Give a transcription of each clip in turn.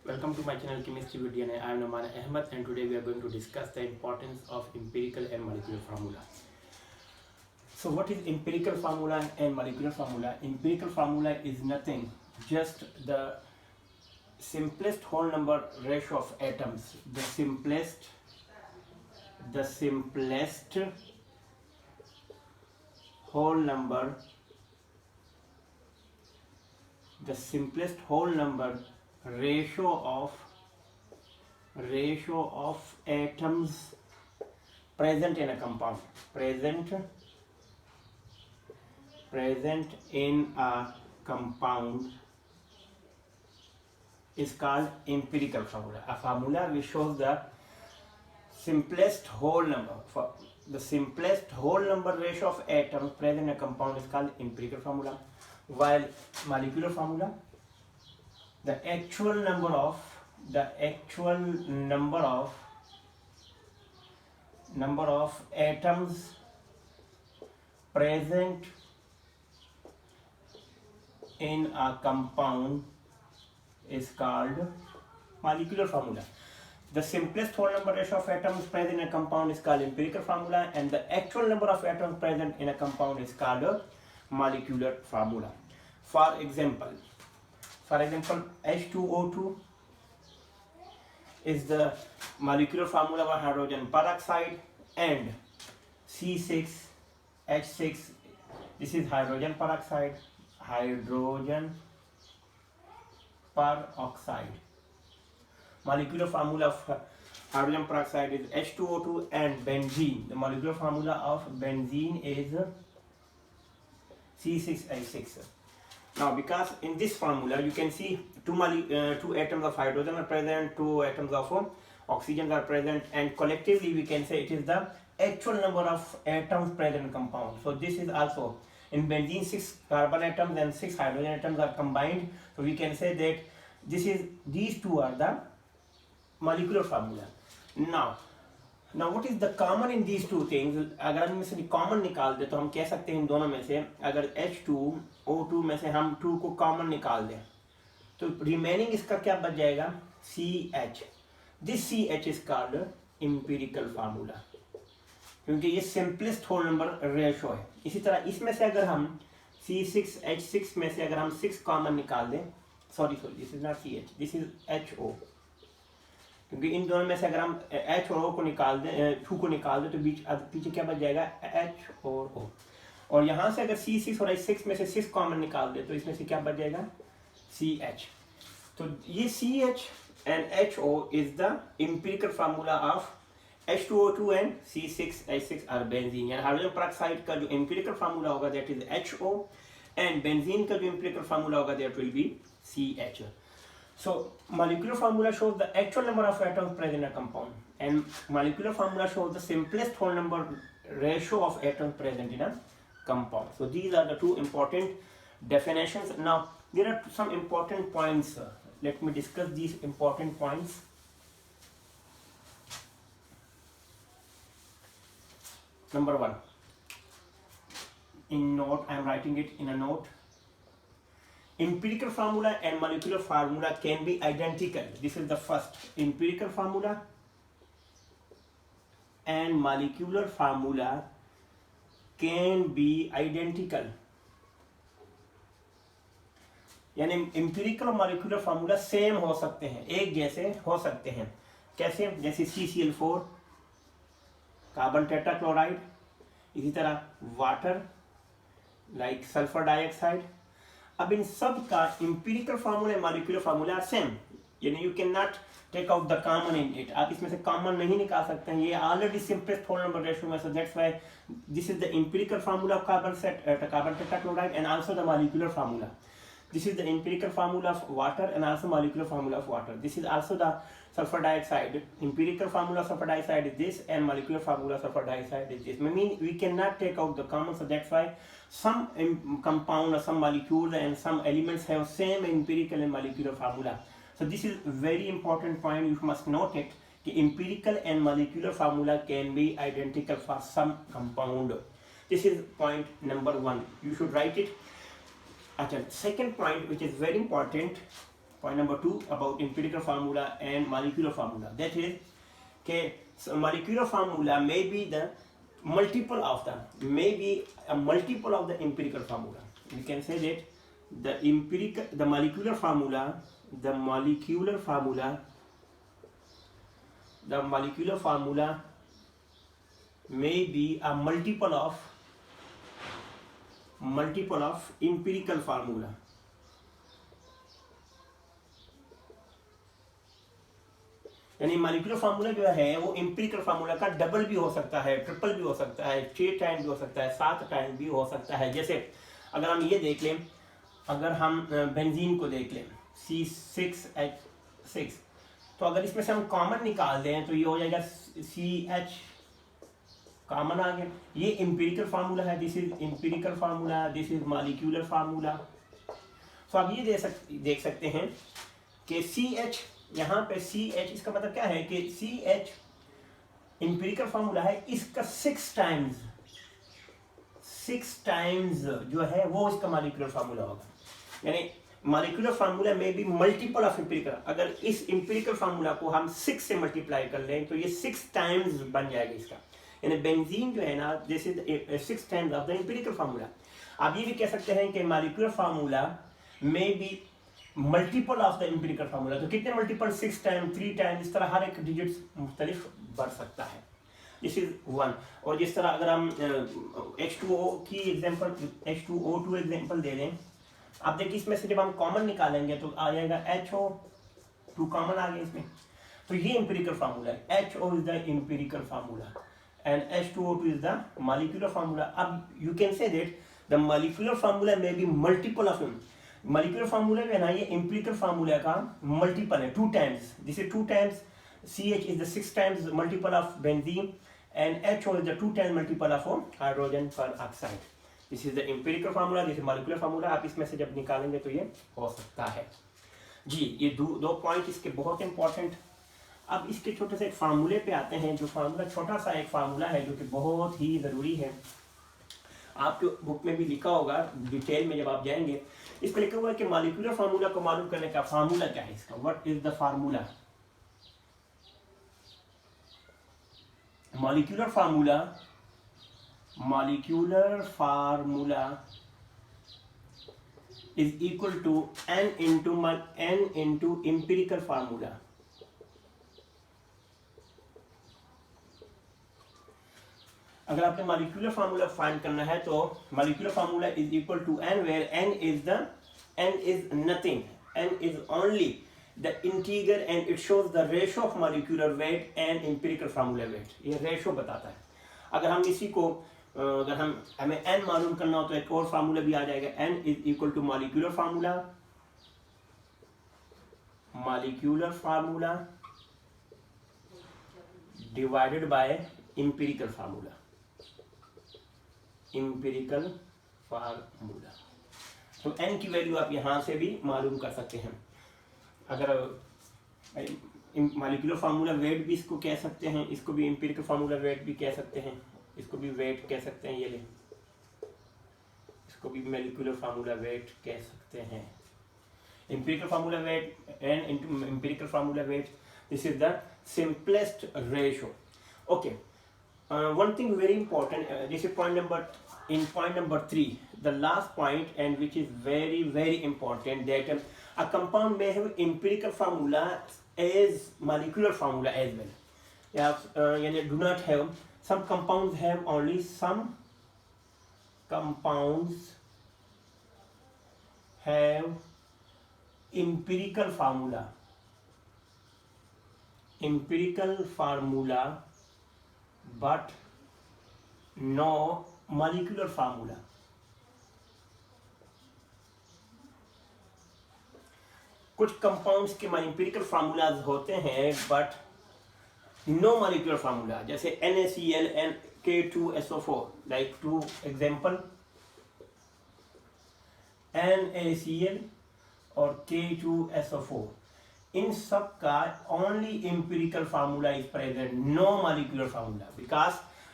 Welcome to my channel Chemistry with DNA. I am Naman Ahmed and today we are going to discuss the importance of empirical and molecular formula. So what is empirical formula and molecular formula? Empirical formula is nothing, just the simplest whole number ratio of atoms. The simplest whole number ratio of atoms present in a compound is called empirical formula. A formula which shows the simplest whole number ratio of atoms present in a compound is called empirical formula, while molecular formula, the actual number of atoms present in a compound is called molecular formula. The simplest whole number ratio of atoms present in a compound is called empirical formula, and the actual number of atoms present in a compound is called a molecular formula. For example, H2O2 is the molecular formula for hydrogen peroxide, and C6H6, this is hydrogen peroxide. Molecular formula of hydrogen peroxide is H2O2, and benzene, the molecular formula of benzene is C6H6. Now, because in this formula you can see two atoms of hydrogen are present, two atoms of oxygen are present, and collectively we can say it is the actual number of atoms present in compound. So this is also in benzene 6 carbon atoms and 6 hydrogen atoms are combined. So we can say that these two are the molecular formula. Now what is the common in these two things? अगर हम इनमें से common निकाल दे तो हम कह सकते हैं इन दोनों में से, अगर H2O2 में से हम 2 को कॉमन निकाल दें तो रिमेनिंग इसका क्या बच जाएगा? CH. This CH is called empirical formula, क्योंकि ये सिंपलेस्ट होल नंबर रेशो है. इसी तरह इसमें से अगर हम C6H6 में से अगर हम 6 कॉमन निकाल दें, sorry this is not CH, this is HO, क्योंकि इन दोनों में से अगर हम H और O को निकाल दें, 2 को निकाल दें तो पीछे क्या बच जाएगा? H और O. और यहाँ से अगर C6 और H6 में से 6 कॉमन निकाल दें तो इसमें से क्या बच जाएगा? CH. तो ये CH and HO is the empirical formula of H2O2 and C6H6 are benzene. यानी हाइड्रोजन पेरोक्साइड का जो empirical formula होगा that is HO, and benzene का जो empirical formula होगा that will be CH. So molecular formula shows the actual number of atoms present in a compound, and molecular formula shows the simplest whole number ratio of atoms present in a compound. So these are the two important definitions. Now there are some important points. Let me discuss these important points. Number 1, in note, I am writing it in a note. Empirical formula and molecular formula can be identical. This is the first. Empirical formula and molecular formula can be identical. यानी empirical और molecular formula same हो सकते हैं, एक जैसे हो सकते हैं. कैसे? जैसे CCl4 कार्बन टेट्राक्लोराइड, इसी तरह वाटर लाइक सल्फर डाइऑक्साइड. अब इन सब का empirical formula molecular formula same, यानी you can not take out the common in it. आप इसमें से कॉमन नहीं निकाल सकते हैं, ये already simplest whole number ratio में. So that's why this is the empirical formula of carbon tetrachloride and also the molecular formula. This is the empirical formula of water and also molecular formula of water. This is also the sulfur dioxide. Empirical formula of sulfur dioxide is this, and molecular formula of sulfur dioxide is this. I mean, we cannot take out the common, so that's why some compound or some molecules and some elements have same empirical and molecular formula. So this is very important point. You must note it. The empirical and molecular formula can be identical for some compound. This is point number 1. You should write it. Second point, which is very important, point number 2 about empirical formula and molecular formula. That is, okay, so molecular formula may be the multiple of the, maybe a multiple of the empirical formula. We can say that the molecular formula may be a multiple of empirical formula. यानी molecular formula जो है वो empirical formula का double भी हो सकता है, triple भी हो सकता है, 6 टाइम भी हो सकता है, 7 टाइम भी हो सकता है। जैसे अगर हम ये देख लें, अगर हम बेंजीन को देख लें C6H6, तो अगर इसमें से हम कॉमन निकाल दें तो ये हो जाएगा CH, कॉमन आ गया। ये एम्पिरिकल फार्मूला है, this is empirical formula, this is molecular formula. तो आप ये देख सकते हैं कि CH, यहाँ पे CH, इसका मतलब क्या है कि CH एम्पिरिकल फार्मूला है, इसका 6 टाइम्स जो है वो इसका मॉलिक्यूलर फार्मूला होगा। यानी मॉलिक्यूलर फार्मूला में भी मल्टीपल ऑफ एम्पिरिकल, अगर इस एम्पिरिकल फार्मूला को हम 6 से मल्टीप्लाई कर लें तो ये 6 टाइम्स बन जाएगा इसका। यानी बेंजीन जो है ना, this is 6 times of the empirical formula. आप ये भी कह सकते हैं कि मॉलिक्यूलर फार्मूला में भी multiple of the empirical formula. तो कितने मल्टीपल? 6 टाइम, 3 टाइम, इस तरह हर एक डिजिट्स मुख्तलिफ बढ़ सकता है। This is 1। और जिस तरह अगर हम H2O की एग्जांपल, H2O2 एग्जांपल दे दें, आप देखिए इसमें से जब हम कॉमन निकालेंगे तो आ जाएगा HO2, कॉमन आ गया इसमें। तो ये एम्पिरिकल फार्मूला है, HO is the empirical formula and H2O2 is the molecular formula. अब you can say that the molecular formula में be multiple of molecular formula है ना, ये एम्पिरिकल फार्मूला का मल्टीपल है, 2 times. This is 2 times, CH is the 6 times multiple of benzene and HO is the 2 times multiple of hydrogen peroxide. This is the empirical formula, this is molecular formula. आप इसमें से जब निकालेंगे तो ये हो सकता है जी। ये दो पॉइंट इसके बहुत इंपॉर्टेंट। अब इसके छोटे से एक फार्मूले पे आते हैं, जो फार्मूला छोटा सा एक फार्मूला है जो कि बहुत ही ज़रूरी है। आपके बुक में भी लिखा होगा, डिटेल में जब आप जाएंगे इस पर लिखा हुआ है कि मॉलिक्यूलर फार्मूला को मालूम करने का फार्मूला क्या है इसका। What is the formula? Molecular formula is equal to n into empirical formula. अगर आपने मॉलिक्यूलर फार्मूला फाइंड करना है तो molecular formula is equal to n, where n is nothing, n is only the integral and it shows the ratio of molecular weight and empirical formula weight. ये ratio बताता है। अगर हम इसी को अगर हमें n मालूम करना हो तो एक और फार्मूला भी आ जाएगा, n is equal to molecular formula divided by empirical formula. तो n की वैल्यू आप यहां से भी मालूम कर सकते हैं। अगर मॉलिक्यूलर फार्मूला वेट भी इसको कह सकते हैं, इसको भी एम्पिरिकल फार्मूला वेट भी कह सकते हैं, इसको भी वेट कह सकते हैं, ये ले इसको भी मॉलिक्यूलर फार्मूला वेट कह सकते हैं। Empirical formula wait n into empirical formula wait, this is the simplest ratio. Okay, one thing very important, this is point number 3, the last point, and which is very important, that a compound may have empirical formula as molecular formula as well. Do not have, some compounds have only some compounds have empirical formula but no molecular formula. कुछ compounds के empirical formulas होते हैं but no molecular formula, जैसे NaCl and K2SO4, like 2 example, NaCl और K2SO4, इन सब का only empirical formula is present, no molecular formula. Because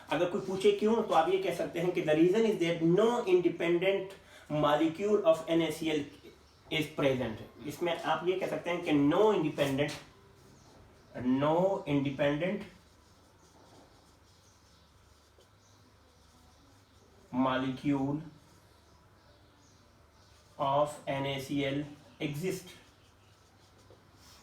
अगर कोई पूछे क्यों, तो आप ये कह सकते हैं कि the reason is that no independent molecule of NaCl is present. इसमें आप ये कह सकते हैं कि no independent molecule of NaCl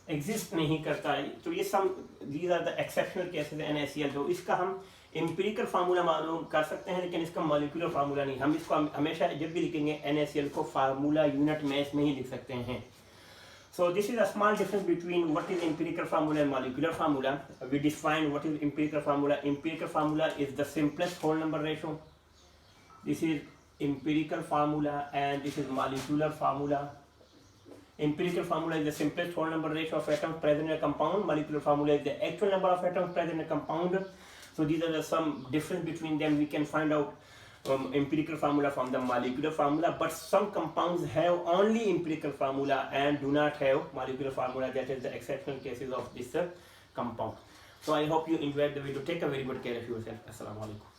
exist नहीं करता है। तो ये some these are the exceptional cases NaCl। तो इसका हम एम्पिरिकल फार्मूला मालूम कर सकते हैं, लेकिन इसका मॉलिक्यूलर फार्मूला नहीं। हम इसको हमेशा जब भी लिखेंगे NaCl को फार्मूला यूनिट मैच में ही लिख सकते हैं। So this is a small difference between what is empirical formula and molecular formula. We define what is empirical formula. Empirical formula is the simplest whole number ratio. This is empirical formula and this is molecular formula. Empirical formula is the simplest whole number ratio of atoms present in a compound. Molecular formula is the actual number of atoms present in a compound. So these are some difference between them. We can find out empirical formula from the molecular formula, but some compounds have only empirical formula and do not have molecular formula. That is the exceptional cases of this compound. So I hope you enjoyed the video. Take a very good care of yourself. Assalamu alaikum.